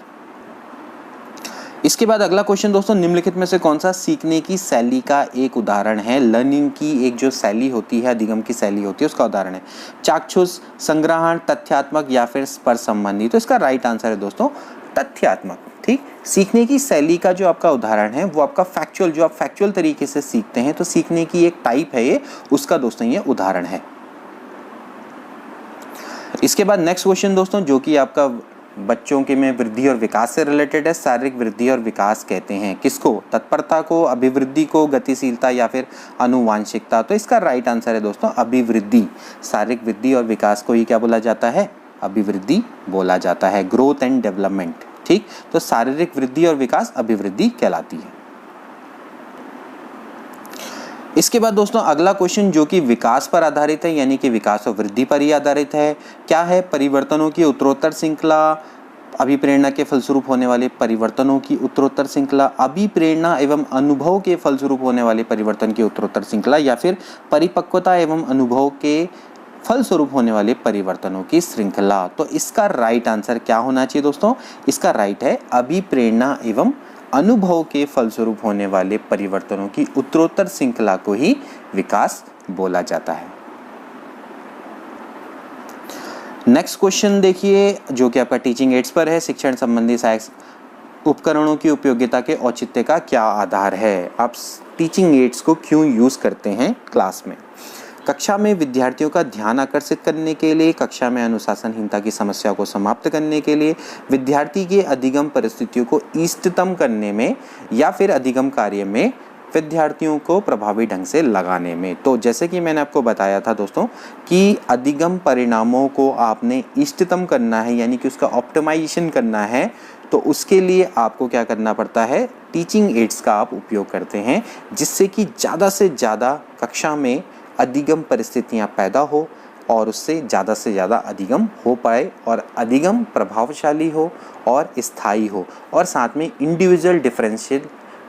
इसके बाद अगला क्वेश्चन दोस्तों, निम्नलिखित में से कौन सा सीखने की शैली का एक उदाहरण है। लर्निंग की एक जो शैली होती है, अधिगम की शैली होती है, उसका उदाहरण है। चाक्षुष, संग्रहण, तथ्यात्मक या फिर स्पर्श संबंधी। तो इसका राइट आंसर है दोस्तों तथ्यात्मक। ठीक, सीखने की शैली का जो आपका उदाहरण है वो आपका फैक्चुअल, जो आप फैक्चुअल तरीके से सीखते हैं तो सीखने की एक टाइप है ये, उसका दोस्तों ये उदाहरण है। इसके बाद नेक्स्ट क्वेश्चन दोस्तों, जो कि आपका बच्चों के में वृद्धि और विकास से रिलेटेड है। शारीरिक वृद्धि और विकास कहते हैं किसको, तत्परता को, अभिवृद्धि को, गतिशीलता या फिर आनुवांशिकता। तो इसका राइट आंसर है दोस्तों अभिवृद्धि। शारीरिक वृद्धि और विकास को ही क्या बोला जाता है, अभिवृद्धि बोला जाता है, ग्रोथ एंड डेवलपमेंट। ठीक, तो शारीरिक वृद्धि और विकास अभिवृद्धि कहलाती है। इसके बाद दोस्तों अगला क्वेश्चन जो कि विकास पर आधारित है, यानी कि विकास और वृद्धि पर ही आधारित है। क्या है, परिवर्तनों की उत्तरोत्तर श्रृंखला, अभिप्रेरणा के फलस्वरूप होने वाले परिवर्तनों की उत्तरोत्तर श्रृंखला, अभिप्रेरणा एवं अनुभव के फलस्वरूप होने वाले परिवर्तन की उत्तरोत्तर श्रृंखला, या फिर परिपक्वता एवं अनुभव के फलस्वरूप होने वाले परिवर्तनों की श्रृंखला। तो इसका राइट आंसर क्या होना चाहिए दोस्तों, इसका राइट है अभिप्रेरणा एवं अनुभव के फलस्वरूप होने वाले परिवर्तनों की उत्तरोत्तर श्रृंखला को ही विकास बोला जाता है। नेक्स्ट क्वेश्चन देखिए, जो कि आपका टीचिंग एड्स पर है। शिक्षण संबंधी सहायक उपकरणों की उपयोगिता के औचित्य का क्या आधार है। आप टीचिंग एड्स को क्यों यूज करते हैं क्लास में। कक्षा में विद्यार्थियों का ध्यान आकर्षित करने के लिए, कक्षा में अनुशासनहीनता की समस्या को समाप्त करने के लिए, विद्यार्थी के अधिगम परिस्थितियों को इष्टतम करने में, या फिर अधिगम कार्य में विद्यार्थियों को प्रभावी ढंग से लगाने में। तो जैसे कि मैंने आपको बताया था दोस्तों कि अधिगम परिणामों को आपने इष्टतम करना है, यानी कि उसका ऑप्टिमाइजेशन करना है, तो उसके लिए आपको क्या करना पड़ता है, टीचिंग एड्स का आप उपयोग करते हैं, जिससे कि ज़्यादा से ज़्यादा कक्षा में अधिगम परिस्थितियां पैदा हो और उससे ज़्यादा अधिगम हो पाए और अधिगम प्रभावशाली हो और स्थायी हो, और साथ में इंडिविजुअल डिफरेंशियल,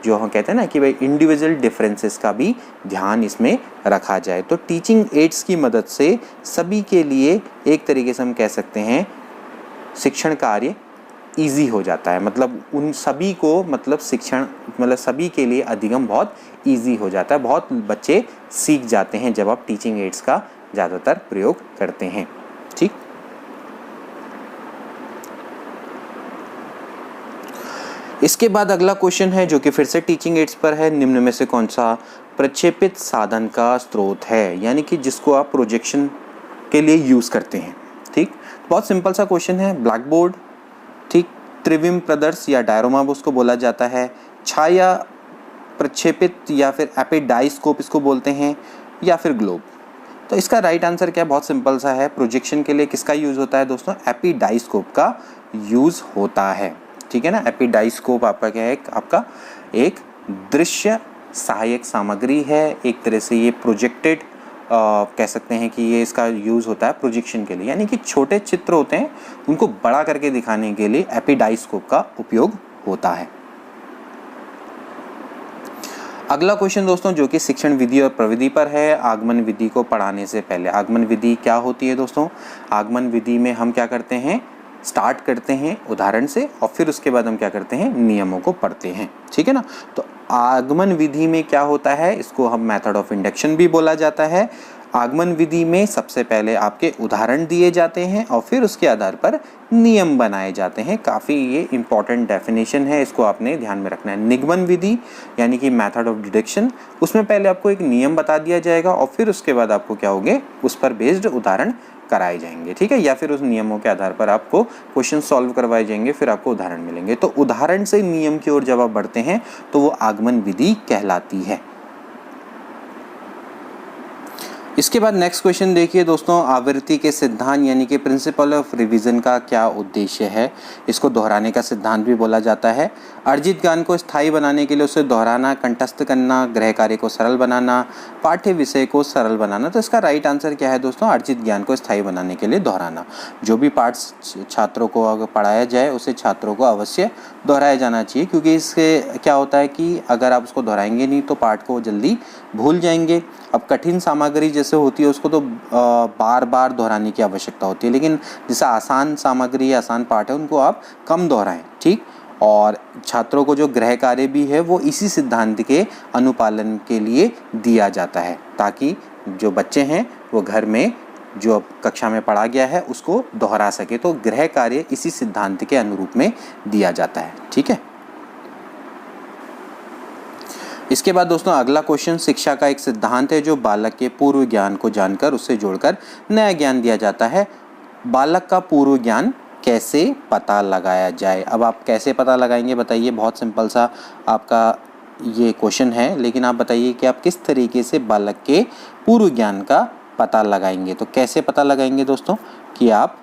जो हम कहते हैं ना कि भाई इंडिविजुअल डिफरेंसेस का भी ध्यान इसमें रखा जाए। तो टीचिंग एड्स की मदद से सभी के लिए एक तरीके से हम कह सकते हैं शिक्षण कार्य ईजी हो जाता है। मतलब उन सभी को, मतलब शिक्षण, मतलब सभी के लिए अधिगम बहुत ईजी हो जाता है। बहुत बच्चे सीख जाते हैं जब आप टीचिंग एड्स का ज़्यादातर प्रयोग करते हैं। ठीक, इसके बाद अगला क्वेश्चन है जो कि फिर से टीचिंग एड्स पर है। निम्न में से कौन सा प्रक्षेपित साधन का स्रोत है, यानी कि जिसको आप प्रोजेक्शन के लिए यूज़ करते हैं। ठीक, बहुत सिंपल सा क्वेश्चन है। ब्लैक बोर्ड, ठीक, त्रिविम प्रदर्श या डायरोमा उसको बोला जाता है, छाया प्रक्षेपित या फिर एपिडाइस्कोप इसको बोलते हैं, या फिर ग्लोब। तो इसका राइट आंसर क्या है, बहुत सिंपल सा है। प्रोजेक्शन के लिए किसका यूज़ होता है दोस्तों, एपिडाइस्कोप का यूज़ होता है। ठीक है ना, एपिडाइस्कोप आपका क्या है, आपका एक दृश्य सहायक सामग्री है। एक तरह से ये प्रोजेक्टेड कह सकते हैं कि ये इसका यूज़ होता है प्रोजेक्शन के लिए, यानी कि छोटे चित्र होते हैं उनको बड़ा करके दिखाने के लिए एपिडाइस्कोप का उपयोग होता है। अगला क्वेश्चन दोस्तों जो कि शिक्षण विधि और प्रविधि पर है। आगमन विधि को पढ़ाने से पहले, आगमन विधि क्या होती है दोस्तों, आगमन विधि में हम क्या करते हैं, स्टार्ट करते हैं उदाहरण से और फिर उसके बाद हम क्या करते हैं, नियमों को पढ़ते हैं। ठीक है ना, तो आगमन विधि में क्या होता है, इसको हम मेथड ऑफ इंडक्शन भी बोला जाता है। आगमन विधि में सबसे पहले आपके उदाहरण दिए जाते हैं और फिर उसके आधार पर नियम बनाए जाते हैं। काफ़ी ये इंपॉर्टेंट डेफिनेशन है, इसको आपने ध्यान में रखना है। निगमन विधि यानी कि मेथड ऑफ डिडक्शन, उसमें पहले आपको एक नियम बता दिया जाएगा और फिर उसके बाद आपको क्या होंगे, उस पर बेस्ड उदाहरण कराए जाएंगे। ठीक है, या फिर उस नियमों के आधार पर आपको क्वेश्चन सॉल्व करवाए जाएंगे, फिर आपको उदाहरण मिलेंगे। तो उदाहरण से नियम की ओर जब आप बढ़ते हैं तो वो आगमन विधि कहलाती है। इसके बाद नेक्स्ट क्वेश्चन देखिए दोस्तों, आवृत्ति के सिद्धांत यानी कि प्रिंसिपल ऑफ रिवीजन का क्या उद्देश्य है। इसको दोहराने का सिद्धांत भी बोला जाता है। अर्जित ज्ञान को स्थायी बनाने के लिए उसे दोहराना, कंठस्थ करना, गृह कार्य को सरल बनाना, पाठ्य विषय को सरल बनाना। तो इसका राइट आंसर क्या है दोस्तों, अर्जित ज्ञान को स्थायी बनाने के लिए दोहराना। जो भी पाठ छात्रों को अगर पढ़ाया जाए उसे छात्रों को अवश्य दोहराया जाना चाहिए, क्योंकि इससे क्या होता है कि अगर आप उसको दोहराएंगे नहीं तो पाठ को जल्दी भूल जाएंगे। अब कठिन सामग्री जैसे होती है उसको तो बार बार दोहराने की आवश्यकता होती है, लेकिन जैसे आसान सामग्री या आसान पाठ है उनको आप कम दोहराएं, ठीक। और छात्रों को जो गृह कार्य भी है वो इसी सिद्धांत के अनुपालन के लिए दिया जाता है, ताकि जो बच्चे हैं वो घर में जो कक्षा में पढ़ा गया है उसको दोहरा सके। तो गृह कार्य इसी सिद्धांत के अनुरूप में दिया जाता है, ठीक है। इसके बाद दोस्तों अगला क्वेश्चन, शिक्षा का एक सिद्धांत है जो बालक के पूर्व ज्ञान को जानकर उससे जोड़कर नया ज्ञान दिया जाता है। बालक का पूर्व ज्ञान कैसे पता लगाया जाए। अब आप कैसे पता लगाएंगे बताइए। बहुत सिंपल सा आपका ये क्वेश्चन है, लेकिन आप बताइए कि आप किस तरीके से बालक के पूर्व ज्ञान का पता लगाएंगे। तो कैसे पता लगाएंगे दोस्तों कि आप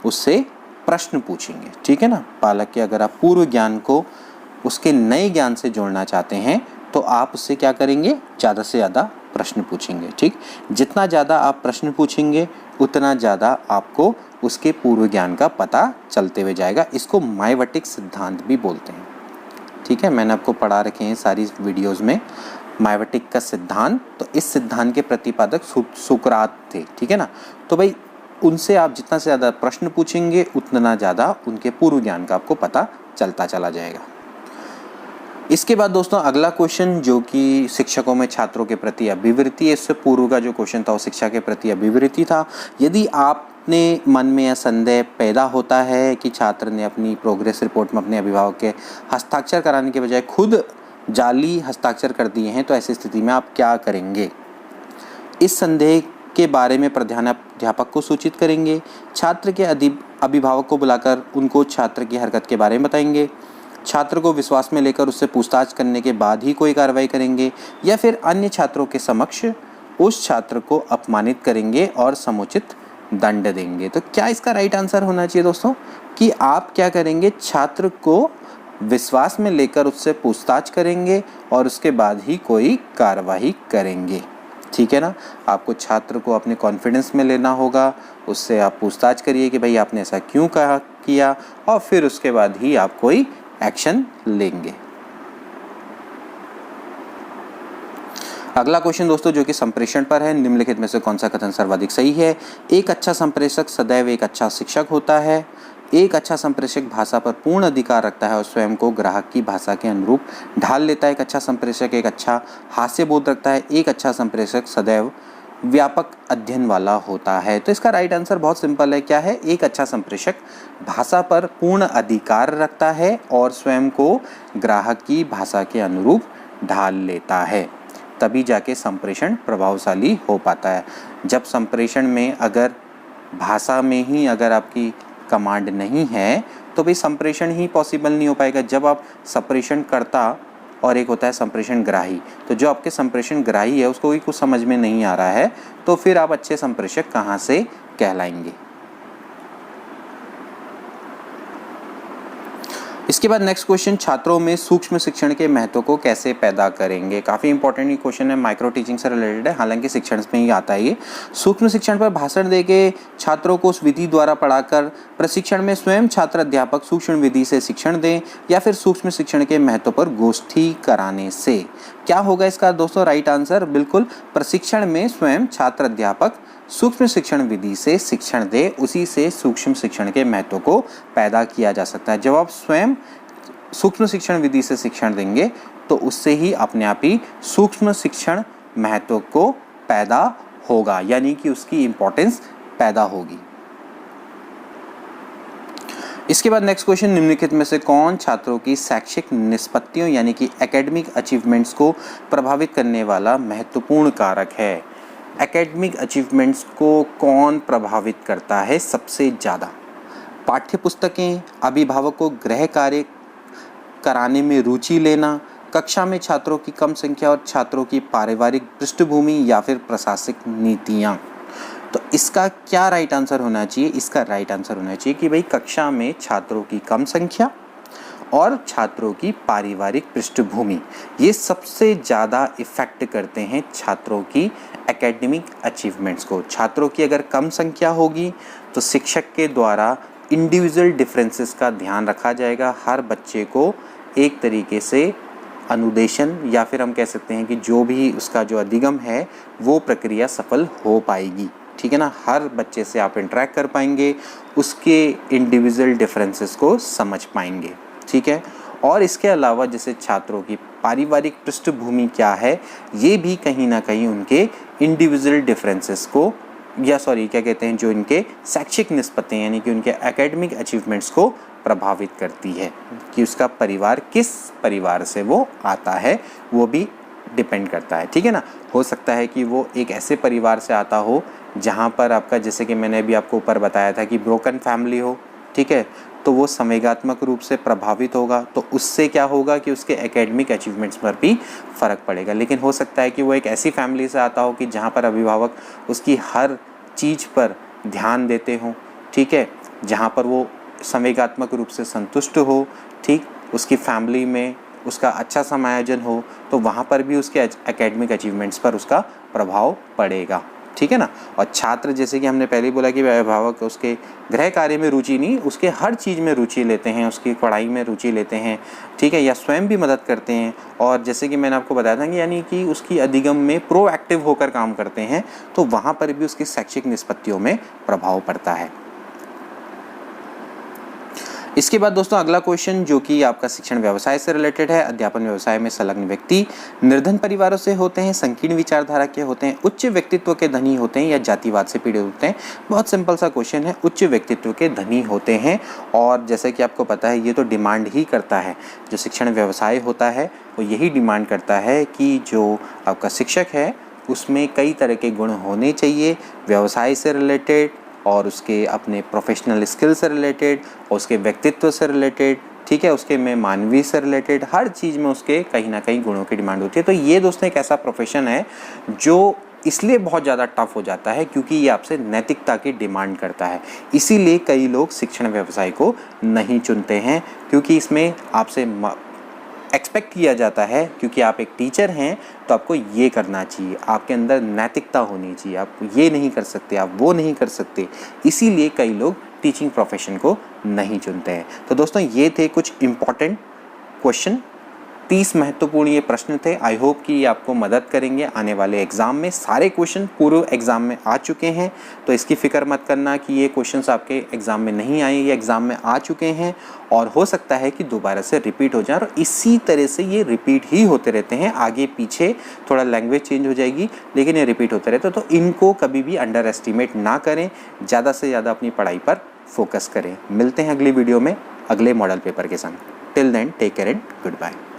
उससे प्रश्न पूछेंगे, ठीक है ना। बालक के अगर आप पूर्व ज्ञान को उसके नए ज्ञान से जोड़ना चाहते हैं तो आप उससे क्या करेंगे, ज़्यादा से ज़्यादा प्रश्न पूछेंगे, ठीक। जितना ज़्यादा आप प्रश्न पूछेंगे उतना ज़्यादा आपको उसके पूर्व ज्ञान का पता चलते हुए जाएगा। इसको मायवटिक सिद्धांत भी बोलते हैं, ठीक है। मैंने आपको पढ़ा रखे हैं सारी वीडियोज़ में मायवटिक का सिद्धांत। तो इस सिद्धांत के प्रतिपादक सुकरात थे, ठीक है ना। तो भाई उनसे आप जितना से ज़्यादा प्रश्न पूछेंगे उतना ज़्यादा उनके पूर्व ज्ञान का आपको पता चलता चला जाएगा। इसके बाद दोस्तों अगला क्वेश्चन जो कि शिक्षकों में छात्रों के प्रति अभिवृत्ति है। इससे पूर्व का जो क्वेश्चन था वो शिक्षा के प्रति अभिवृत्ति था। यदि आपने मन में यह संदेह पैदा होता है कि छात्र ने अपनी प्रोग्रेस रिपोर्ट में अपने अभिभावक के हस्ताक्षर कराने के बजाय खुद जाली हस्ताक्षर कर दिए हैं, तो ऐसी स्थिति में आप क्या करेंगे। इस संदेह के बारे में प्रधानाध्यापक को सूचित करेंगे, छात्र के अभिभावक को बुलाकर उनको छात्र की हरकत के बारे में बताएंगे, छात्र को विश्वास में लेकर उससे पूछताछ करने के बाद ही कोई कार्रवाई करेंगे, या फिर अन्य छात्रों के समक्ष उस छात्र को अपमानित करेंगे और समुचित दंड देंगे। तो क्या इसका राइट आंसर होना चाहिए दोस्तों कि आप क्या करेंगे, छात्र को विश्वास में लेकर उससे पूछताछ करेंगे और उसके बाद ही कोई कार्रवाई करेंगे, ठीक है ना। आपको छात्र को अपने कॉन्फिडेंस में लेना होगा, उससे आप पूछताछ करिए कि भाई आपने ऐसा क्यों किया, और फिर उसके बाद ही आप कोई एक्शन लेंगे। अगला क्वेश्चन दोस्तों जो कि संप्रेषण पर है, निम्नलिखित में से कौन सा कथन सर्वाधिक सही है। एक अच्छा संप्रेषक सदैव एक अच्छा शिक्षक होता है। एक अच्छा संप्रेषक भाषा पर पूर्ण अधिकार रखता है और स्वयं को ग्राहक की भाषा के अनुरूप ढाल लेता है। एक अच्छा संप्रेषक एक अच्छा हास्य बोध रखता है। एक अच्छा संप्रेषक सदैव व्यापक अध्ययन वाला होता है। तो इसका राइट आंसर बहुत सिंपल है, क्या है। एक अच्छा संप्रेषक भाषा पर पूर्ण अधिकार रखता है और स्वयं को ग्राहक की भाषा के अनुरूप ढाल लेता है, तभी जाके संप्रेषण प्रभावशाली हो पाता है। जब संप्रेषण में अगर भाषा में ही अगर आपकी कमांड नहीं है तो भाई संप्रेषण ही पॉसिबल नहीं हो पाएगा। जब आप संप्रेषण करता और एक होता है संप्रेषण ग्राही, तो जो आपके संप्रेषण ग्राही है उसको भी कुछ समझ में नहीं आ रहा है तो फिर आप अच्छे संप्रेषक कहाँ से कहलाएंगे। इसके बाद नेक्स्ट क्वेश्चन, छात्रों में सूक्ष्म शिक्षण के महत्व को कैसे पैदा करेंगे। काफ़ी इंपॉर्टेंट ये क्वेश्चन है, माइक्रो टीचिंग से रिलेटेड है, हालांकि शिक्षण में ही आता है ये। सूक्ष्म शिक्षण पर भाषण देके छात्रों को उस विधि द्वारा पढ़ाकर प्रशिक्षण में स्वयं छात्र अध्यापक सूक्ष्म विधि से शिक्षण दें, या फिर सूक्ष्म शिक्षण के महत्व पर गोष्ठी कराने से। क्या होगा इसका दोस्तों राइट आंसर, बिल्कुल प्रशिक्षण में स्वयं छात्र अध्यापक सूक्ष्म शिक्षण विधि से शिक्षण दे, उसी से सूक्ष्म शिक्षण के महत्व को पैदा किया जा सकता है। जब आप स्वयं सूक्ष्म शिक्षण विधि से शिक्षण देंगे तो उससे ही अपने आप ही सूक्ष्म शिक्षण महत्व को पैदा होगा, यानी कि उसकी इंपॉर्टेंस पैदा होगी। इसके बाद नेक्स्ट क्वेश्चन, निम्नलिखित में से कौन छात्रों की शैक्षिक निष्पत्तियों यानी कि एकेडमिक अचीवमेंट्स को प्रभावित करने वाला महत्वपूर्ण कारक है। एकेडमिक अचीवमेंट्स को कौन प्रभावित करता है सबसे ज़्यादा। पाठ्य पुस्तकें, अभिभावक को गृह कार्य कराने में रुचि लेना, कक्षा में छात्रों की कम संख्या और छात्रों की पारिवारिक पृष्ठभूमि या फिर प्रशासनिक नीतियाँ। तो इसका क्या राइट आंसर होना चाहिए? इसका राइट आंसर होना चाहिए कि भाई कक्षा में छात्रों की कम संख्या और छात्रों की पारिवारिक पृष्ठभूमि, ये सबसे ज़्यादा इफ़ेक्ट करते हैं छात्रों की एकेडमिक अचीवमेंट्स को। छात्रों की अगर कम संख्या होगी तो शिक्षक के द्वारा इंडिविजुअल डिफरेंसेस का ध्यान रखा जाएगा। हर बच्चे को एक तरीके से अनुदेशन या फिर हम कह सकते हैं कि जो भी उसका जो अधिगम है वो प्रक्रिया सफल हो पाएगी। ठीक है ना, हर बच्चे से आप इंटरेक्ट कर पाएंगे, उसके इंडिविजुअल डिफरेंसेस को समझ पाएंगे। ठीक है, और इसके अलावा जैसे छात्रों की पारिवारिक पृष्ठभूमि क्या है, ये भी कहीं ना कहीं उनके इंडिविजुअल डिफरेंसेस को क्या कहते हैं, जो इनके शैक्षिक निष्पत्ति यानी कि उनके एकेडमिक अचीवमेंट्स को प्रभावित करती है कि उसका परिवार किस परिवार से वो आता है, वो भी डिपेंड करता है। ठीक है ना, हो सकता है कि वो एक ऐसे परिवार से आता हो जहाँ पर आपका, जैसे कि मैंने अभी आपको ऊपर बताया था कि ब्रोकन फैमिली हो। ठीक है, तो वो संवेगात्मक रूप से प्रभावित होगा, तो उससे क्या होगा कि उसके एकेडमिक अचीवमेंट्स पर भी फ़र्क पड़ेगा। लेकिन हो सकता है कि वो एक ऐसी फैमिली से आता हो कि जहाँ पर अभिभावक उसकी हर चीज़ पर ध्यान देते हों। ठीक है, जहाँ पर वो संवेगात्मक रूप से संतुष्ट हो, ठीक, उसकी फैमिली में उसका अच्छा समायोजन हो, तो वहाँ पर भी उसके एकेडमिक अचीवमेंट्स पर उसका प्रभाव पड़ेगा। ठीक है ना, और छात्र जैसे कि हमने पहले ही बोला कि अभिभावक उसके गृह कार्य में रुचि नहीं, उसके हर चीज़ में रुचि लेते हैं, उसकी पढ़ाई में रुचि लेते हैं। ठीक है, या स्वयं भी मदद करते हैं, और जैसे कि मैंने आपको बताया था कि यानी कि उसकी अधिगम में प्रोएक्टिव होकर काम करते हैं, तो वहाँ पर भी उसकी शैक्षिक निष्पत्तियों में प्रभाव पड़ता है। इसके बाद दोस्तों अगला क्वेश्चन जो कि आपका शिक्षण व्यवसाय से रिलेटेड है। अध्यापन व्यवसाय में संलग्न व्यक्ति निर्धन परिवारों से होते हैं, संकीर्ण विचारधारा के होते हैं, उच्च व्यक्तित्व के धनी होते हैं या जातिवाद से पीड़ित होते हैं? बहुत सिंपल सा क्वेश्चन है, उच्च व्यक्तित्व के धनी होते हैं। और जैसे कि आपको पता है ये तो डिमांड ही करता है, जो शिक्षण व्यवसाय होता है वो यही डिमांड करता है कि जो आपका शिक्षक है उसमें कई तरह के गुण होने चाहिए, व्यवसाय से रिलेटेड और उसके अपने प्रोफेशनल स्किल से रिलेटेड और उसके व्यक्तित्व से रिलेटेड। ठीक है, उसके में मानवीय से रिलेटेड हर चीज़ में उसके कहीं ना कहीं गुणों की डिमांड होती है। तो ये दोस्तों एक ऐसा प्रोफेशन है जो इसलिए बहुत ज़्यादा टफ हो जाता है क्योंकि ये आपसे नैतिकता की डिमांड करता है। इसीलिए कई लोग शिक्षण व्यवसाय को नहीं चुनते हैं, क्योंकि इसमें आपसे एक्सपेक्ट किया जाता है, क्योंकि आप एक टीचर हैं तो आपको ये करना चाहिए, आपके अंदर नैतिकता होनी चाहिए, आप ये नहीं कर सकते, आप वो नहीं कर सकते। इसीलिए कई लोग टीचिंग प्रोफेशन को नहीं चुनते हैं। तो दोस्तों ये थे कुछ इम्पॉर्टेंट क्वेश्चन, 30 महत्वपूर्ण ये प्रश्न थे। आई होप कि ये आपको मदद करेंगे आने वाले एग्ज़ाम में। सारे क्वेश्चन पूर्व एग्ज़ाम में आ चुके हैं, तो इसकी फ़िक्र मत करना कि ये क्वेश्चंस आपके एग्ज़ाम में नहीं आए, ये एग्ज़ाम में आ चुके हैं और हो सकता है कि दोबारा से रिपीट हो जाए, और इसी तरह से ये रिपीट ही होते रहते हैं। आगे पीछे थोड़ा लैंग्वेज चेंज हो जाएगी, लेकिन ये रिपीट होते रहते हैं। तो इनको कभी भी अंडर एस्टिमेट ना करें, ज़्यादा से ज़्यादा अपनी पढ़ाई पर फोकस करें। मिलते हैं अगली वीडियो में अगले मॉडल पेपर के संग। Till then take care and good bye.